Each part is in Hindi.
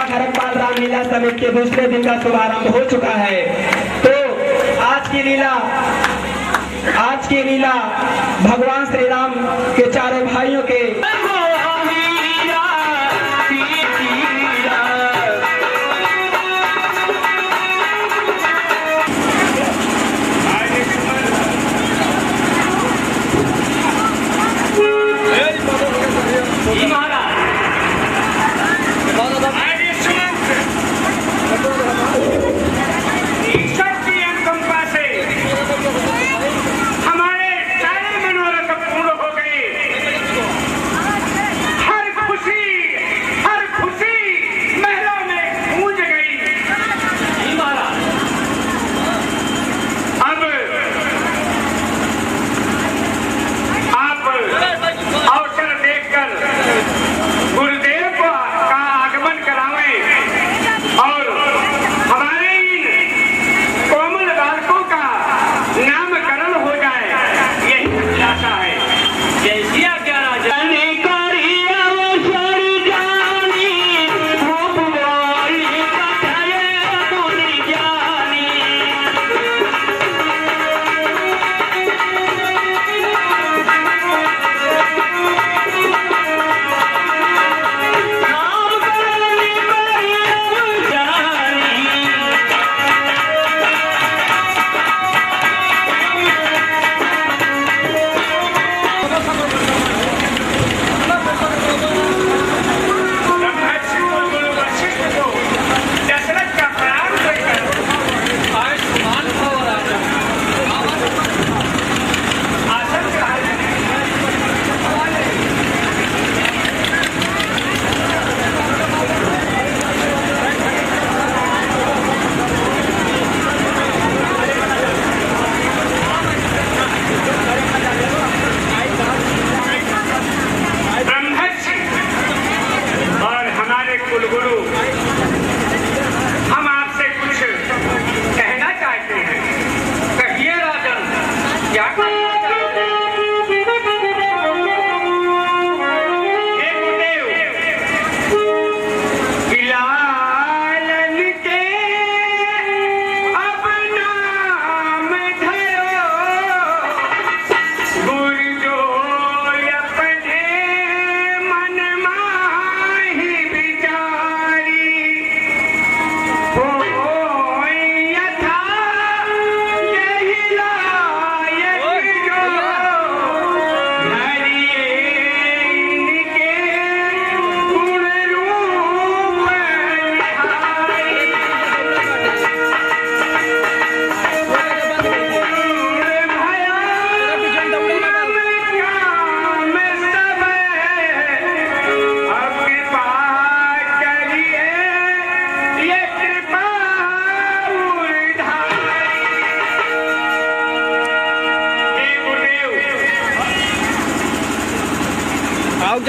खरकपाल रामलीला समिति के दूसरे दिन का शुभारंभ हो चुका है। तो आज की लीला भगवान श्री राम के चारों भाइयों के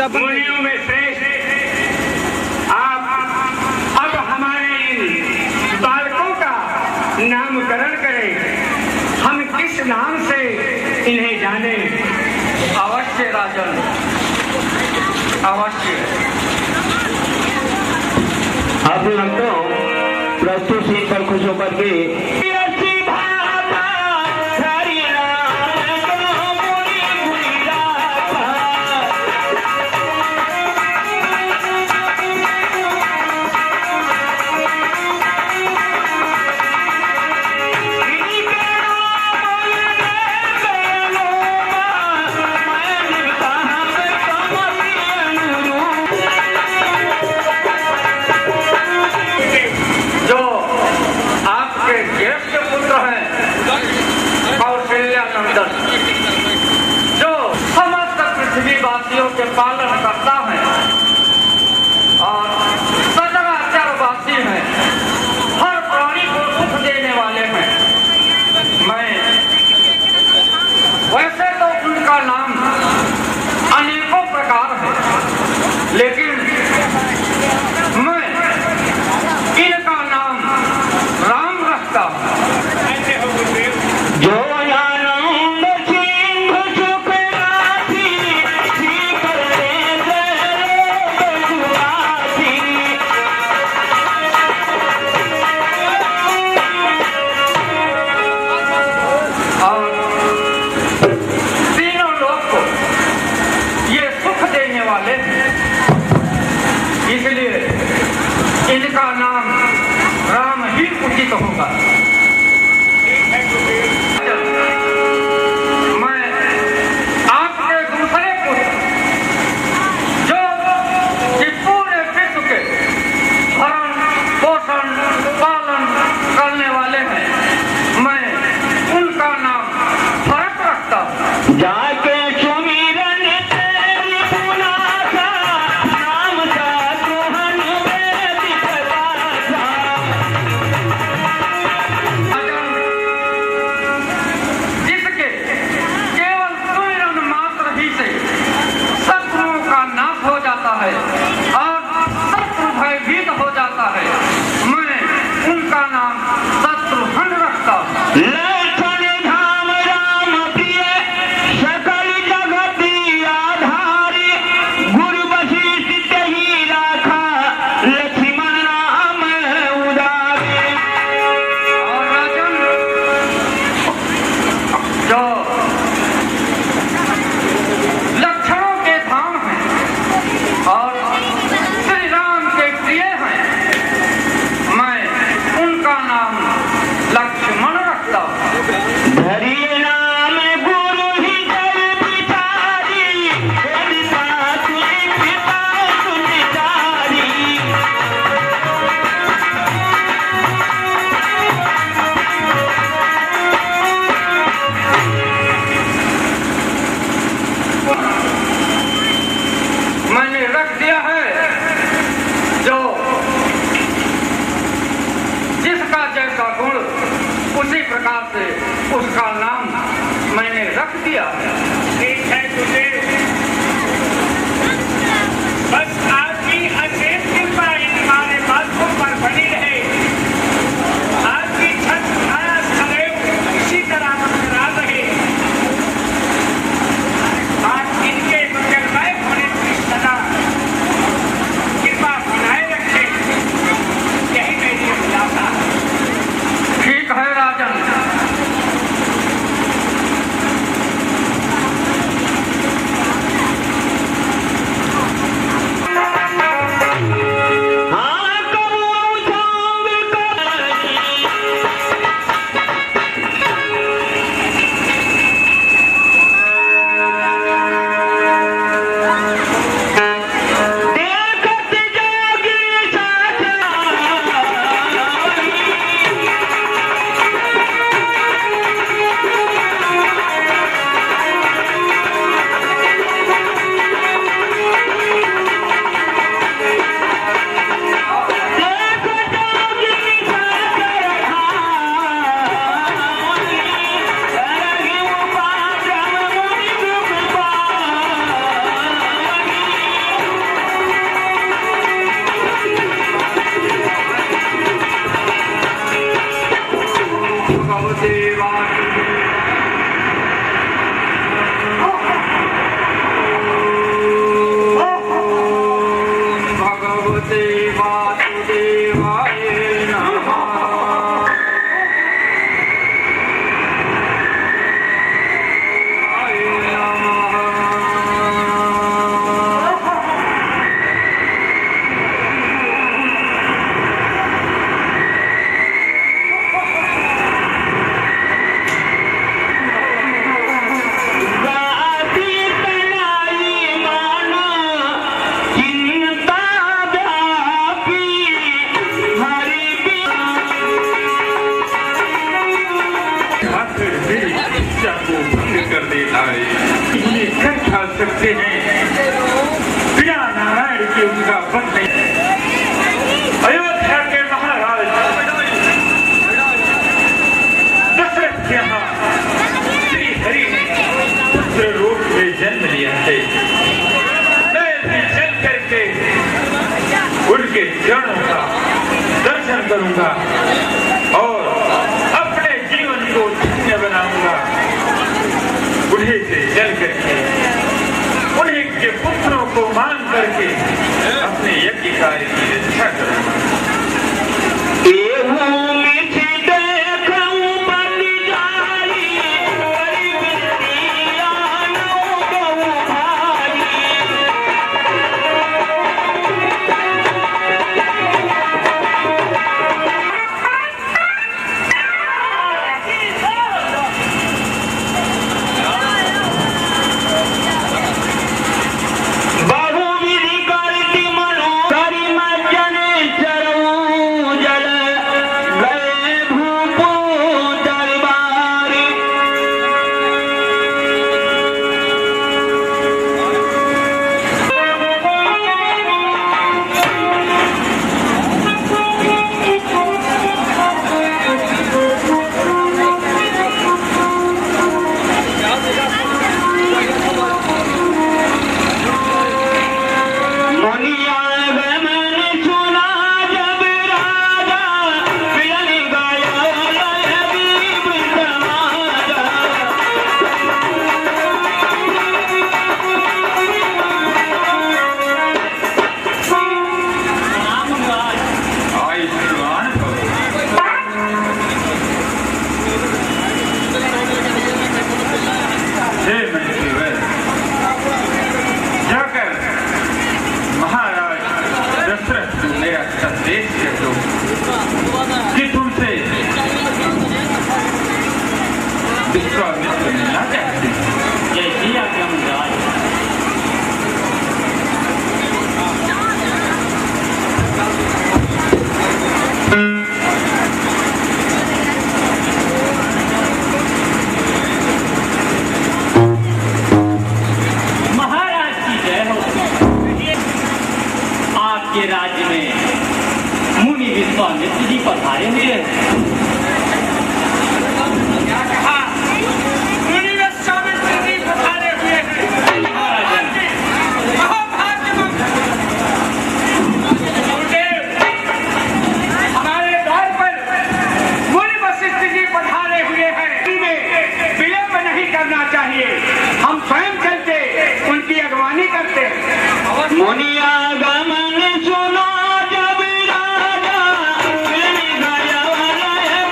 मुनियों में श्रेष्ठ आप अब हमारे इन बालकों का नामकरण करें। हम किस नाम से इन्हें जाने? अवश्य राजन, अवश्य। आप लगता प्रस्तुत सीट पर खुश होकर के जो आपके इनका नाम राम ही उचित होगा। मैं आपके दूसरे पुत्र जो कि पूरे विश्व के भरण पोषण पालन करने वाले हैं, मैं उनका नाम भरत रखता हूँ। जाके सुमिरन तेरी पुनासा, नाम का तुहन वेद प्रकाशा। जिसके केवल सुमिरन मात्र ही से शत्रुओं का नाश हो जाता है और शत्रु भयभीत हो जाता है, मैं उनका नाम शत्रुघ्न रखता हूँ। लक्षण धाम राम प्रिय, सकल जगत आधारी, गुरु वशिष्ठ ही राखा, लक्ष्मण नाम उदारे। और राजन, जो लक्षणों के धाम हैं और श्री राम के प्रिय हैं, मैं उनका नाम लक्ष्मण रखता हूँ। धरिए नाम गुरु ही जय पितारी, पिता तुझे पिता तुझे तारी। मैंने रख दिया है जो जिसका जैसा गुण उसी प्रकार से उसका नाम मैंने रख दिया है। ठीक है गुरुदेव, बस आपकी असीम कृपा हमारे बातों पर बनी रहे। आपकी छत छाया सदैव इसी तरह बरकरार रहे। आप इनके मंगलमय होने की सदा कृपा बनाए रखें, यही मेरी अभिलाषा है। ठीक है राजन, हाँ कहूँ जाऊँ देखत जोगी साथ भगवते वासुदेवाय नमः। आय नमः। गाती तनाई माना चिंता व्यापी, हरि आखिर मेरी इच्छा को भंग कर देता है। इन्हें कर खा सकते हैं, बिना नारायण के उनका वध नहीं। अयोध्या के महाराज दशरथ के यहाँ श्री हरि ने पुत्र रूप में जन्म लिया है। मैं भी चल करके उनके चरणों का दर्शन करूंगा और अपने जीवन को धन्य बनाऊंगा। उन्हीं से चल करके उन्हीं के पुत्रों को मान करके अपने यज्ञ कार्य की रक्षा करूंगा। एहू मिठ देखूं बन जाई, बड़ी बिटिया नो बहु भारी। स्वामित्व जी पधारे हुए हैं। क्या कहा? मुनिवर स्वामित्व जी पधारे हुए हैं। हमारे द्वार पर मुनि वशिष्ठ जी पधारे हुए हैं। विलंब नहीं करना चाहिए, हम स्वयं चलते उनकी अगवानी करते। मुनिया गमन सुनो जब राजा गया वाला है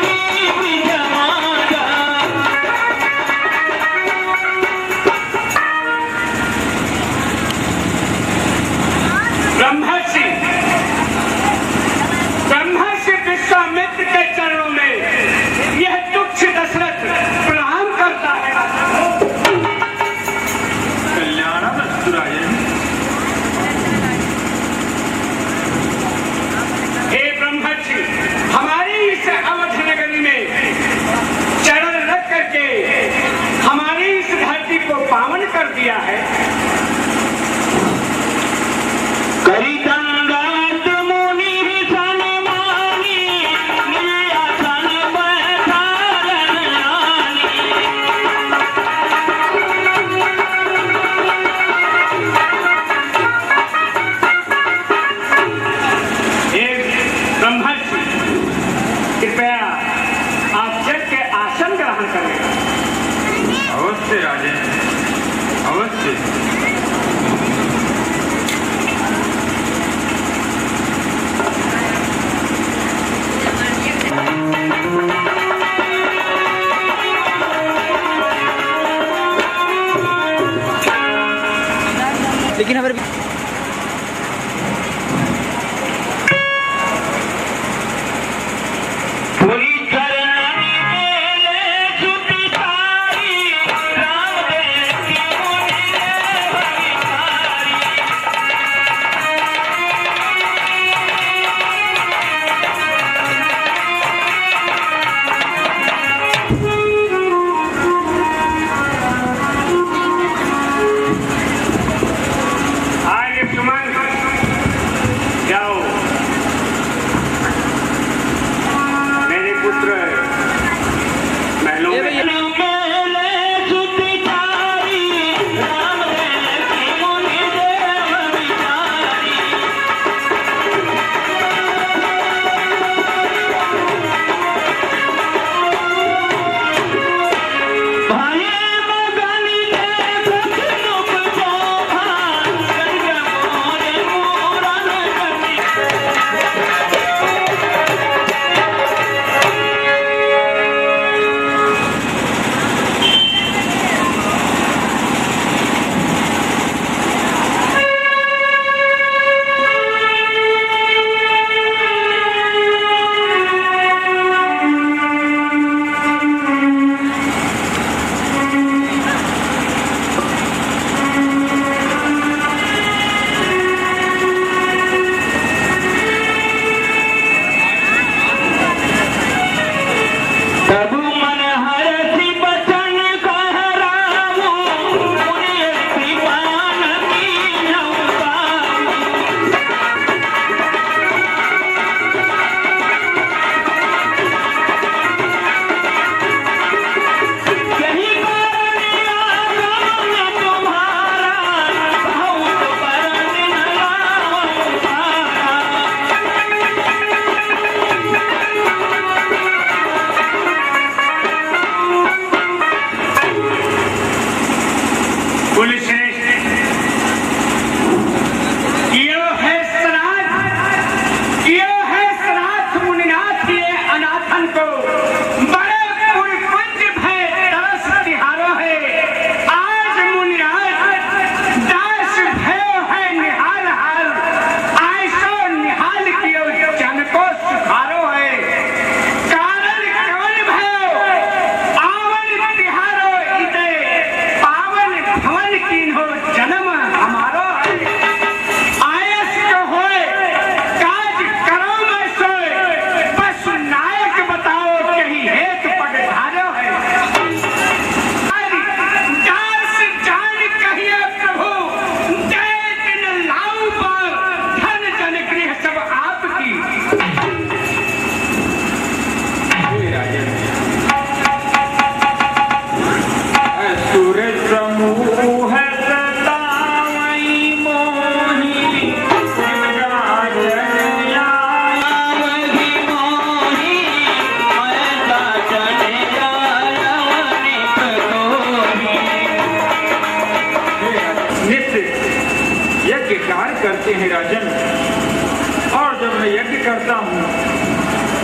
करता हूँ।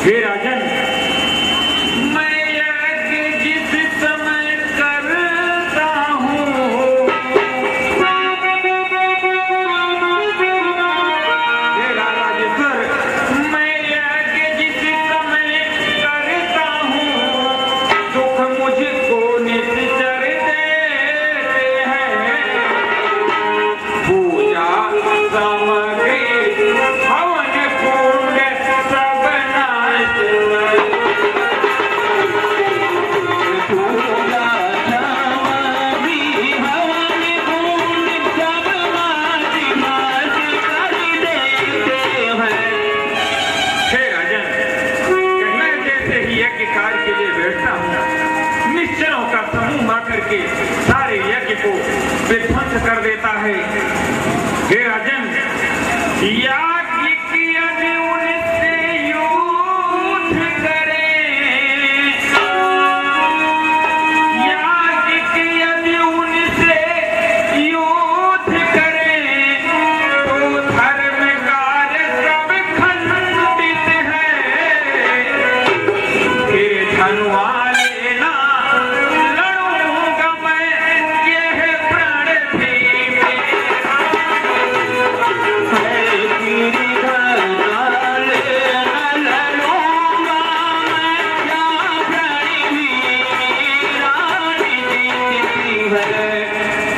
हे राजन, मैं यज्ञ जिस समय करता हूँ, हे राजेश्वर, मैं यज्ञ जिस समय करता हूँ, दुख मुझको निश्चर देते हैं। पूजा सामग्री हवन कुंड सब नाश, पूजा सामग्री हवन कुंड सब नाश कर देते हैं। हे राजन, मैं जैसे ही यज्ञ कार्य के लिए बैठता हूँ, निश्चरों का समूह आकर के सारे यज्ञ को विध्वंस कर देता है। हे राजन, याज्ञिक यदि उनसे युद्ध करें, याज्ञिक यदि उनसे युद्ध करें, तो धर्म कार्य सब खंडित है। हे धनुआ लेना लड़ूंगा मैं, यह प्राण भी मेरा।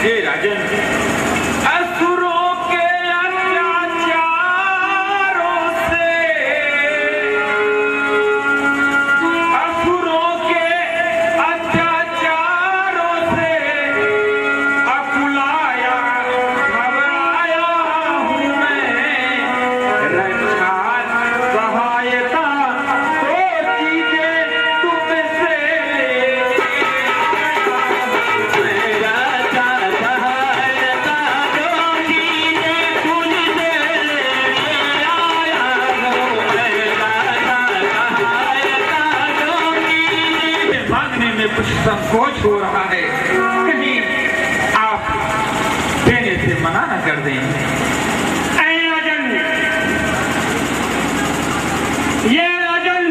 हे राजन, असुरों के अत्याचारों से, असुरों के अत्याचारों से अकुलाया घबराया हूँ मैं। रक्षा सहायता तो चीजें तुमसे मांगने में कुछ संकोच हो रहा है, कहीं आप देने से मना न कर दें। ऐ राजन, ये राजन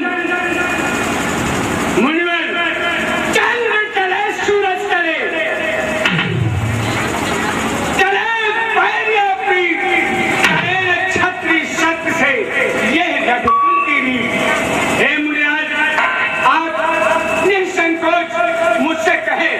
मुनिवर, चंद्र चले सूरज चले, चले भैर्य पीठ, चले छत्री शत से, यह रघुकुल की नींव। हे मुनिराज, आप निसंकोच मुझसे कहे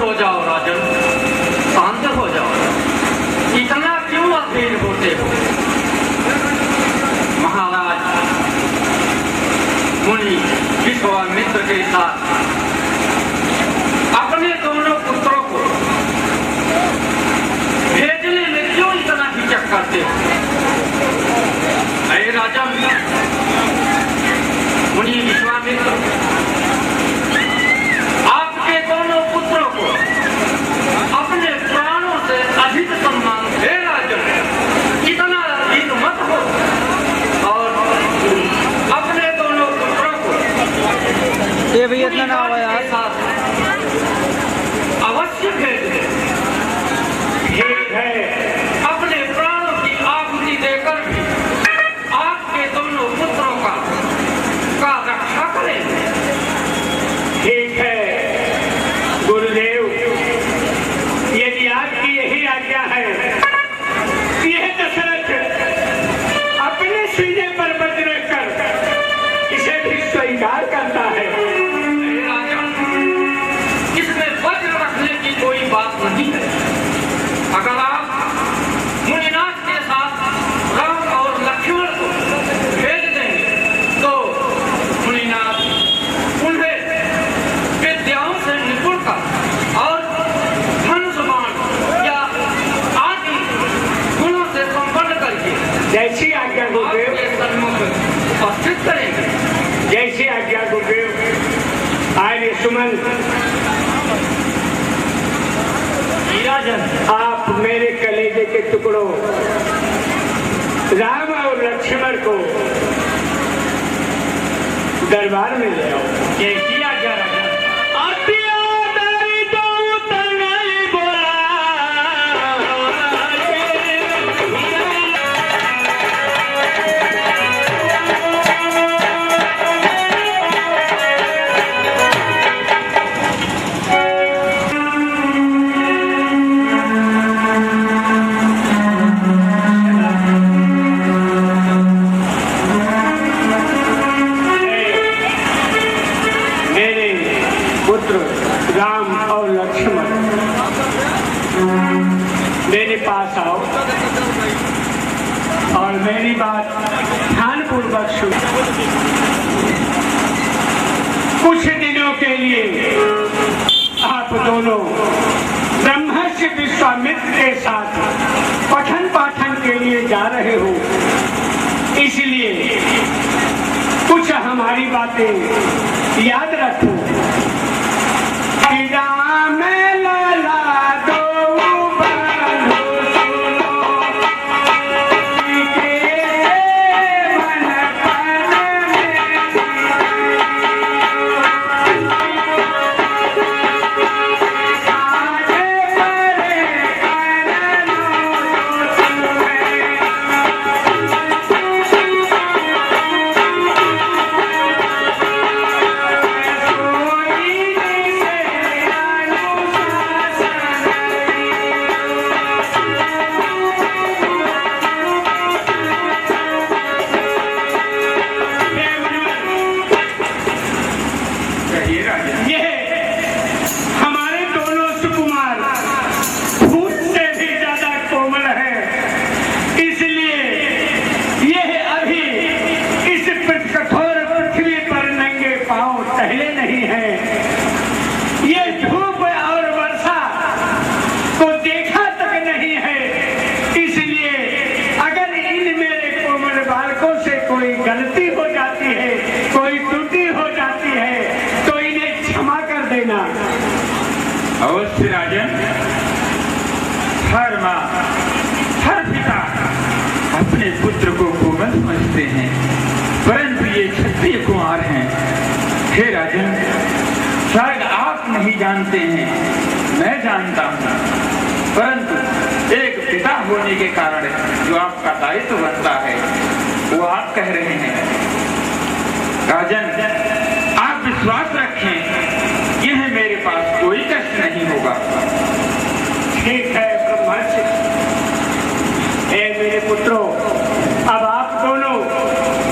हो जाओ राजन, शांत हो जाओ। इतना क्यों अधीर होते हो? महाराज मुनि विश्वामित्र के साथ अपने दोनों पुत्रों को भेजने में क्यों इतना हिचक करते हो? अरे राजन, मुनि विश्वामित्र आपके दोनों पुत्रों को अपने प्राणों से अधिक सम्मान। हे राजन, इतना अधिक मत हो और अपने दोनों पुत्रों को ये भी इतना ना हुआ यार। अवश्य भेज दें। ठीक है, अपने प्राणों की आहुति देकर भी आपके दोनों पुत्रों का रक्षा करेंगे। ठीक है गुरुदेव, यदि आपकी यही आज्ञा है, यह दशरथ अपने सीने पर बज रखकर इसे भी स्वीकार करता है। राजा, इसमें वज्र रखने की कोई बात नहीं है। अगर आप मुनिनाथ के साथ राम और लक्ष्मण को भेज देंगे तो मुनिनाथ उन्हें विद्याओं से निपुण कर और धनुष बाण या आदि गुणों से संपन्न करके जैसी आज्ञा गुरुदेव, आपके सन्मुख उपस्थित करेंगे। जैसी आज्ञा गुरुदेव। आर्य सुमन, राजन, आप मेरे कलेजे के टुकड़ों राम और लक्ष्मण को दरबार में ले आओ। कैसी आज्ञा राजन? राम और लक्ष्मण मेरे पास आओ और मेरी बात ध्यानपूर्वक सुनो। कुछ दिनों के लिए आप दोनों ब्रह्मर्षि विश्वामित्र के साथ पठन पाठन के लिए जा रहे हो, इसलिए कुछ हमारी बातें याद रखो। राम लला दो बनो सुनो, के मन पद गलती हो जाती है, कोई त्रुटि हो जाती है तो इन्हें क्षमा कर देना। अवश्य राजन, हर माँ हर पिता अपने पुत्र को कोमल समझते हैं, परंतु ये क्षत्रिय कुमार हैं। हे राजन, शायद आप नहीं जानते हैं, मैं जानता हूँ, परंतु एक पिता होने के कारण जो आपका दायित्व बनता है वो आप कह रहे हैं। राजन, आप विश्वास रखें, यह मेरे पास कोई कष्ट नहीं होगा। ठीक है ब्रह्मर्षि, मेरे पुत्रों, अब आप दोनों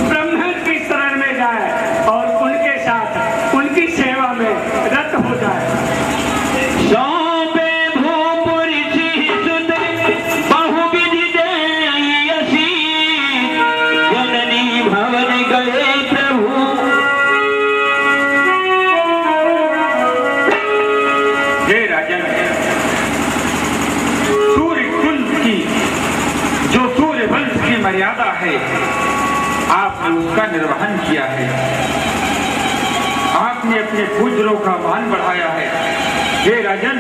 ब्रह्मन की शरण में जाएं और उनके साथ उनकी सेवा में रत हो जाएं। हे राजन, सूर्य कुल की जो सूर्य वंश की मर्यादा है, आपने उसका निर्वहन किया है। आपने अपने पूज्यों का मान बढ़ाया है। हे राजन,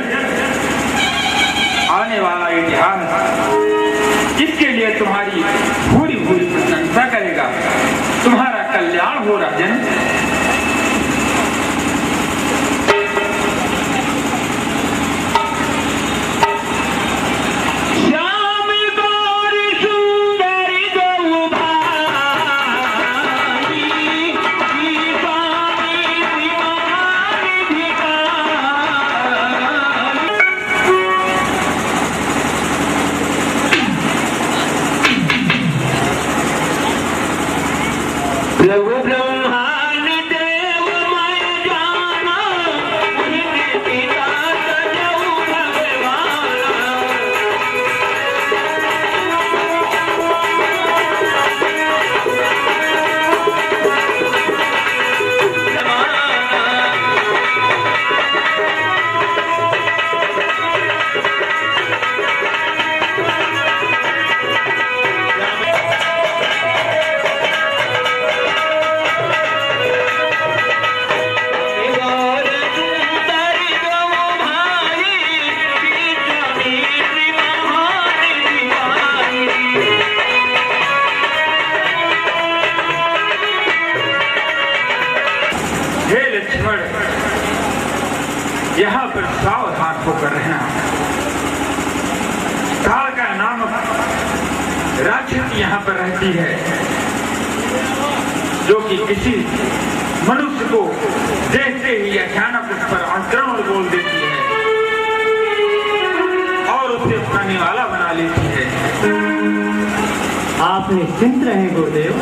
आने वाला इतिहास इसके लिए तुम्हारी पूरी पूरी प्रशंसा करेगा। तुम्हारा कल्याण हो राजन। प्रभु ब्रह्मांड देव मैं जाना, उनके पिता सजऊ भगवान। यहाँ पर सावधान होकर रहना। काल का नाम राक्षस यहाँ पर रहती है, जो कि किसी मनुष्य को देखते ही अचानक उस पर आक्रमण बोल देती है और उसे अपना निवाला बना लेती है। आप निश्चिंत रहे गुरुदेव।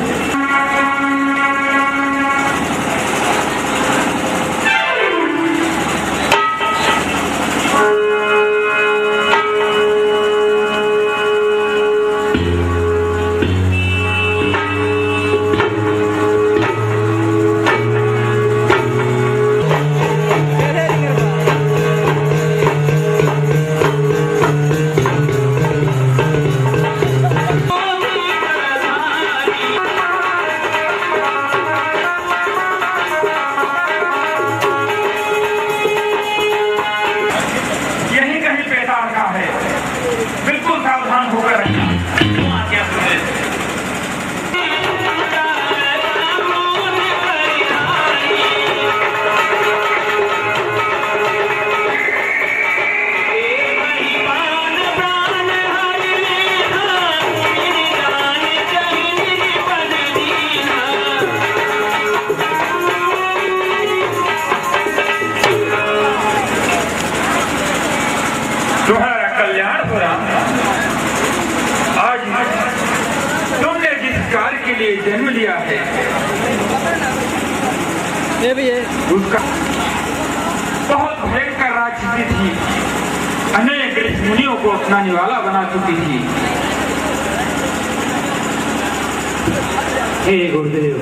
तुम्हारा कल्याण हो रहा। आज तुमने जिस कार्य के लिए जन्म लिया है, ये भी है उसका बहुत भयंकर राजनीति थी। अनेक ऋषि मुनियों को अपना निवाला बना चुकी थी। हे गुरुदेव,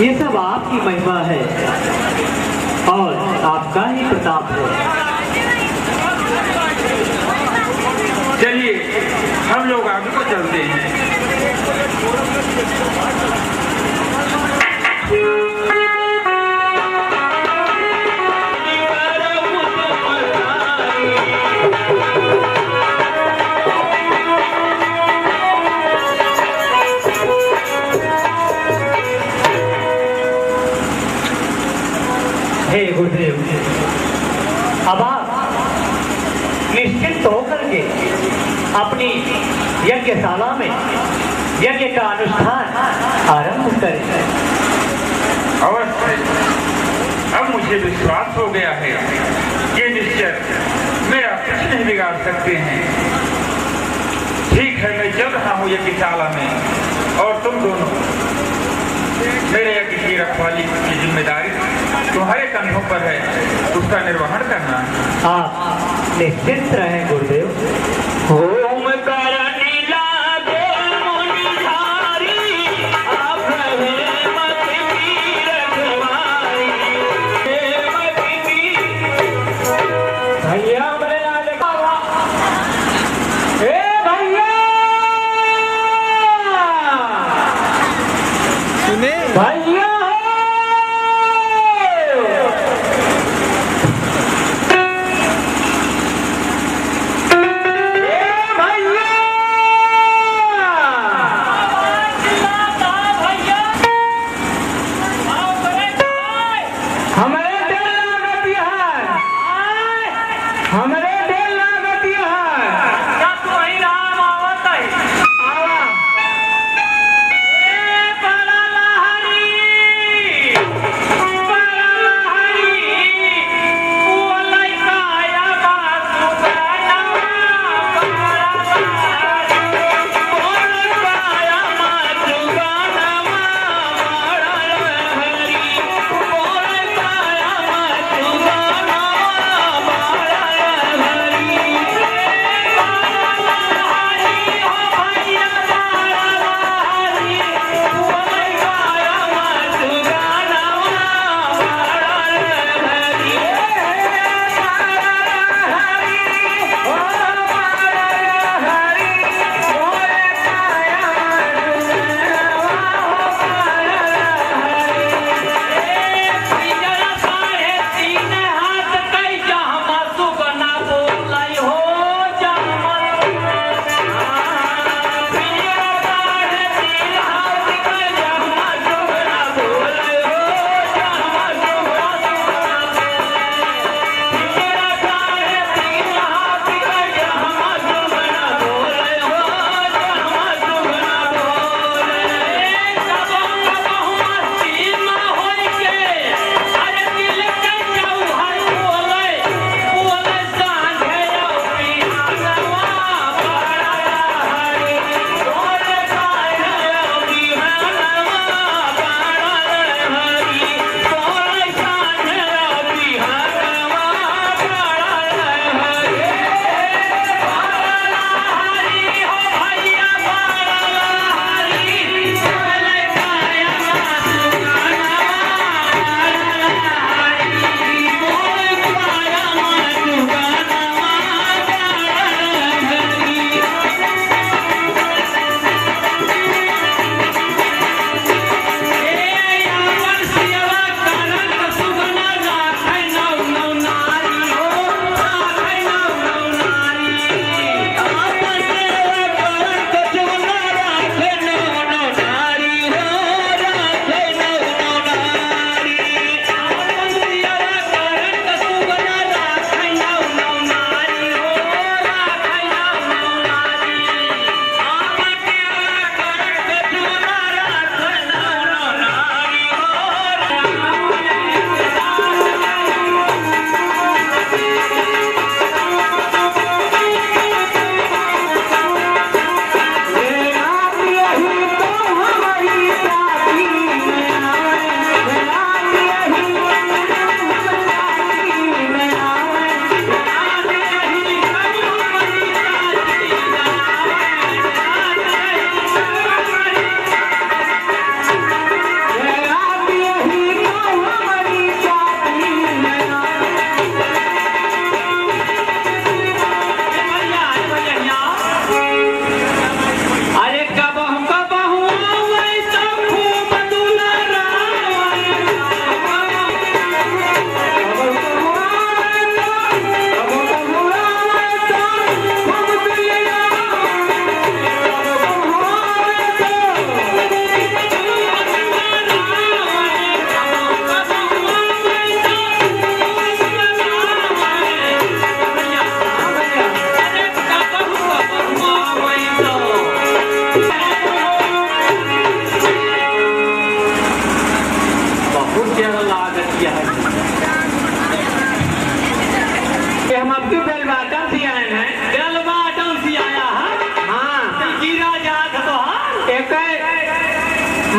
ये सब आपकी महिमा है और आपका ही प्रताप है। चलिए हम लोग आगे को चलते हैं। हे गुरुदेव, अब आप निश्चिंत होकर के अपनी यज्ञशाला में यज्ञ का अनुष्ठान आरंभ करें। अवश्य, अब मुझे विश्वास हो गया है ये निश्चय मेरा कुछ नहीं बिगाड़ सकते हैं। ठीक है, मैं चल रहा हूँ यज्ञशाला में और तुम दोनों मेरे यज्ञ की रखवाली की जिम्मेदारी तुम्हारे कंधों पर है, उसका निर्वहन करना। आप निश्चिंत रहें गुरुदेव। ओम करनी लागे मुनिधारी, आप रहे मत की रखवारी। भैया मेरे यहाँ देखा ए भैया सुने भैया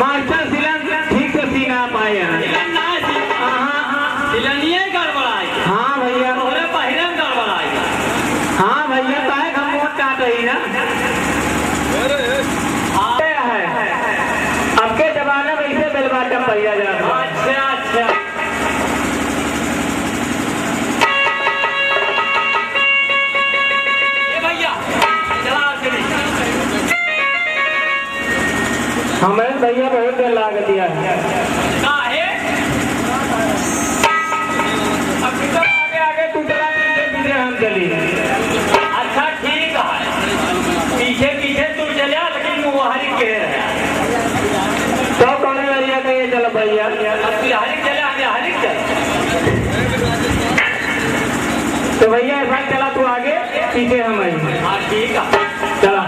मास्टर सिलन ठीक से सी ना पाए हैं। हाँ भैया, हाँ भैया, काहे घमोट काट रही ना। अब के जमाने में इसे बेल बॉटम पहिया जाता है। अच्छा अच्छा। हमें भैया बहुत देर लाग दिया है। अब किधर आगे आगे तू चला, पीछे पीछे हम चली। अच्छा ठीक है, पीछे पीछे तू चला लेकिन मुहारी के तो कौन एरिया का ये चलो भैया। अब तू हरिक चला, हमें हरिक चल। तो भैया ऐसा चला, तू आगे पीछे हम आई। हाँ ठीक है चला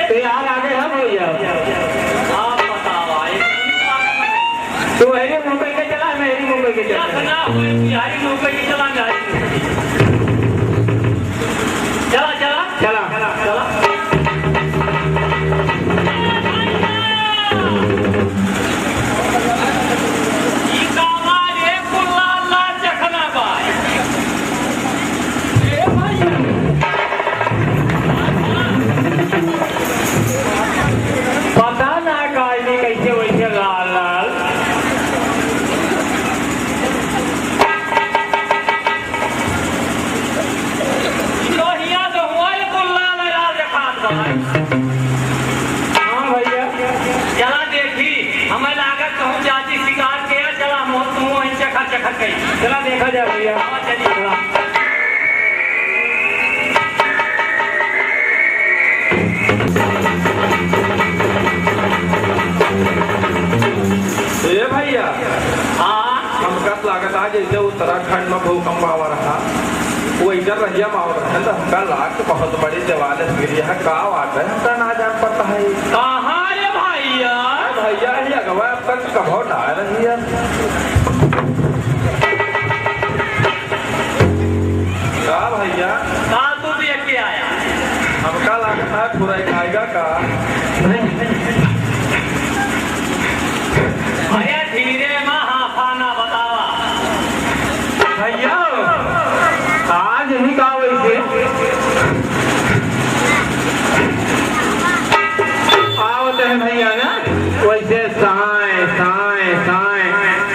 तो यार आगे हम भैया। आप बताओ तू हेरी मुंबई के चला, मैं हेरी मुंबई के चला। बिहारी मुंबई की चला चला चला चला चला ई कामार एक कुल्ला चखना बाय ए भाई पता ना काली कैसे वैसे लाल लाल। लोहिया तो हुआ ये कुल्ला लगा देखात बाय। हाँ भैया चला देखी हमें लागत कहूँ चाची शिकार किया चला मोह तुम वहीं चखा चखा गई। चला देखा जाए भैया। हाँ चलिए चला ए भैया, हाँ हमका लागत आज जैसे उत्तराखंड में भूकंप आवा रहा वो इधर रहिया माव रहा तो हमका लाग के बहुत बड़ी देवाल गिरी है का बात है, हमका ना जान पता है। कहाँ रे भैया भैया ही अगवा अब तक कभो ना रही है का भैया। कहाँ तू देख के आया। हमका लागत है पूरा खाएगा का। भैया धीरे में हाफाना बतावा। भैया आज नहीं कहा वैसे आवत है भैया ना, वैसे साए साए साए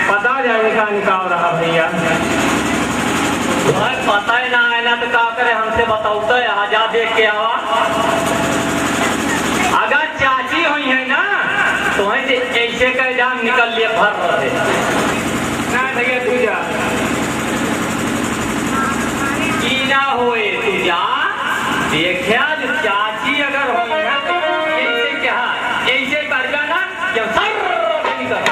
पता जाए का निकाल रहा भैया। भाई पता ही ना है ना तो क्या करे हमसे बताओ तो यहाँ जा देख के आवा। अगर चाची हुई है ना तो ऐसे का जान निकल लिए भर रहे ना भैया तू जा। की ना होए तू जा देखा जो चाची अगर हुई है तो ऐसे क्या ऐसे करगा ना जब सर निकल।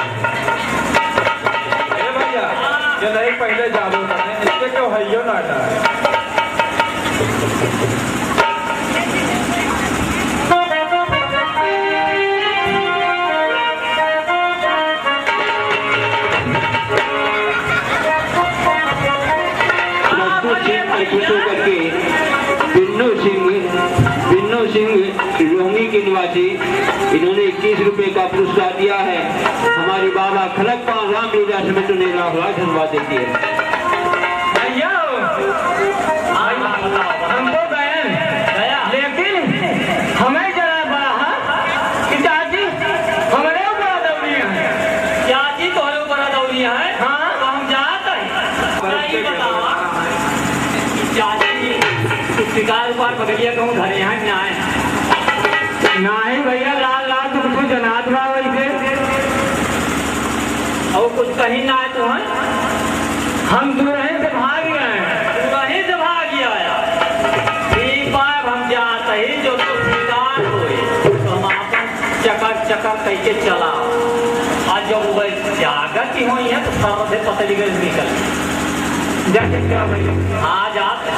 ए भैया जो नहीं पहले जादू करने इससे क्यों है ना डर। करके बिन्नू सिंह रोंगी के निवासी इन्होंने 21 रुपए का पुरस्कार दिया है। हमारी बाबा खलकपाल रामलीला समिति ने लाख धन्यवाद देती है। भैया हमको बहन लेकिन हमें जरा बड़ा कि चाची हमारे ऊपर दौड़ी है। चाची तुम्हारे ऊपर दौड़ी है। हाँ तो हम जाते हैं बतावा चाची शिकार ऊपर पकड़िए कहूँ घर यहाँ ना आए। नहीं भैया लाल लाल तो कुछ जनात बा वैसे और कुछ कहीं ना आए तुम्हें। हम दूरही से भाग गए हैं। वहीं से भाग आया। ठीक बात हम जाते ही जो तो शिकार हुए तो हम आपन चकर चकर कह के चला और जब वह जागत ही हुई है तो सर से पतली गई निकल जाके क्या भैया। हाँ जाते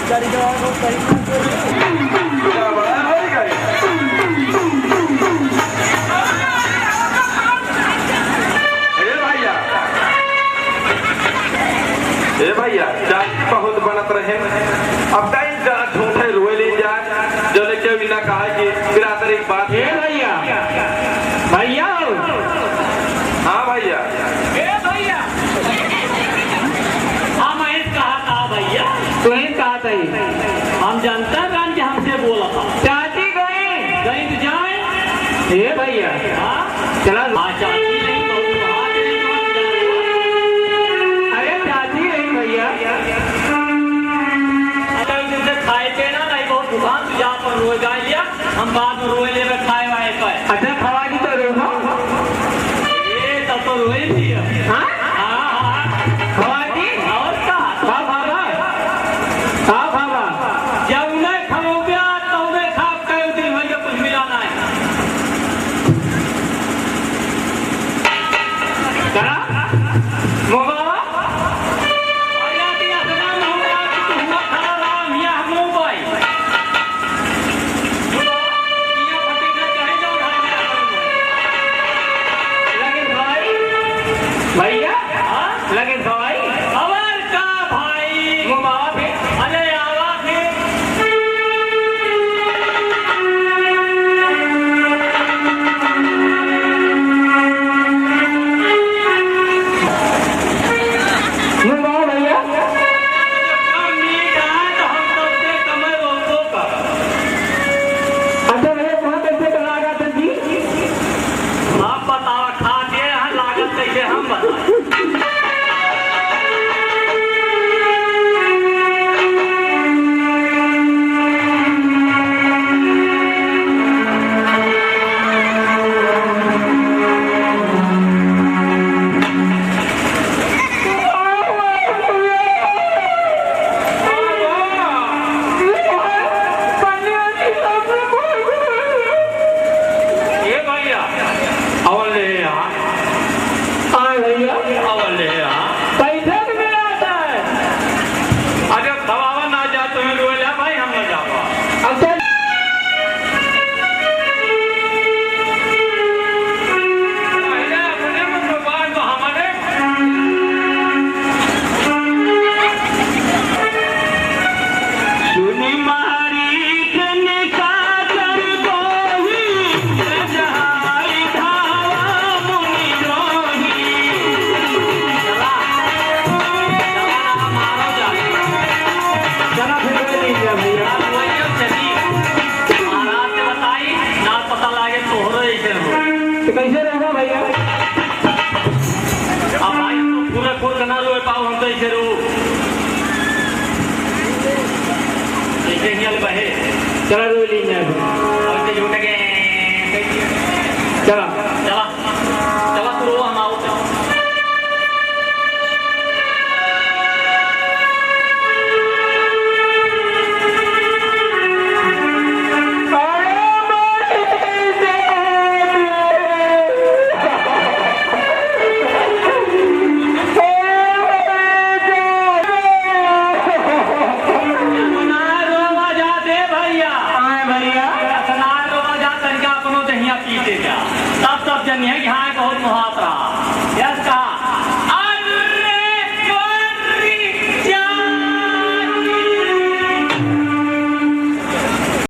क्या बड़ा है गाड़ी? ए भैया चाची बहुत बनत रहे अब टाइम जरा ढूंढे रोए ले जा जो लेके बिना कहा कि बिरादर एक बात ए भैया भैया हाँ भैया हाँ महेश कहा था भैया तुम्हें कहा था हम जानता है कि हमसे बोला था चाची गई तो जाए ए भैया हाँ चला हाँ चाची नहीं कहूँ हाँ नहीं कहूँ अरे चाची नहीं भैया अगर जैसे खाए पे ना नहीं बहुत दुकान से जा पर रोए गाय लिया हम बाद में रोए ले खाए वाए पे अच्छा खवा की तो रोहा ये तब तो रोए थी हाँ खवा की और का हाँ बाबा हाँ बाबा जब उन्हें खरोबिया तो उन्हें खाप कई दिन भैया कुछ मिला नहीं करा मोबाइल अरे दिया सना ना हुआ कि तू हुआ खड़ा रहा मियाँ हम लोग भाई ये फटी ना चाहे जाओ लगे भाई भैया हाँ लगे भाई खबर का भाई मोबाइल पे अरे आवा थे मोबाइल भैया कम नीट आए तो हम सबसे कमर रोको का अच्छा भैया कहाँ कैसे लगा था जी आप बताओ खा के यहाँ लागत कैसे हम बताएं ये भैया अवल ले यहाँ हाँ भैया अवल ले यहाँ पैसे भी मिला आता है अरे खवावा ना जा तुम्हें रोए ले भाई हम ना जावा अच्छा पहले अपने में बाद में हमारे सुनी मारी कनिका कर गोही जहाई धावा मुनि रोही मारो जा चला फिर ले लीजिए भैया वही चली महाराज से बताई ना पता लागे तोहरे ऐसे हो तो कैसे रहेगा भैया अब भाई तो पूरे फूल ना रोए पाओ हम तो ऐसे रो ऐसे हियल बहे चला रो लीजिए और से झूठ के चला चला चला तू रो हम आओ पीते क्या तब सब जन है कि हाँ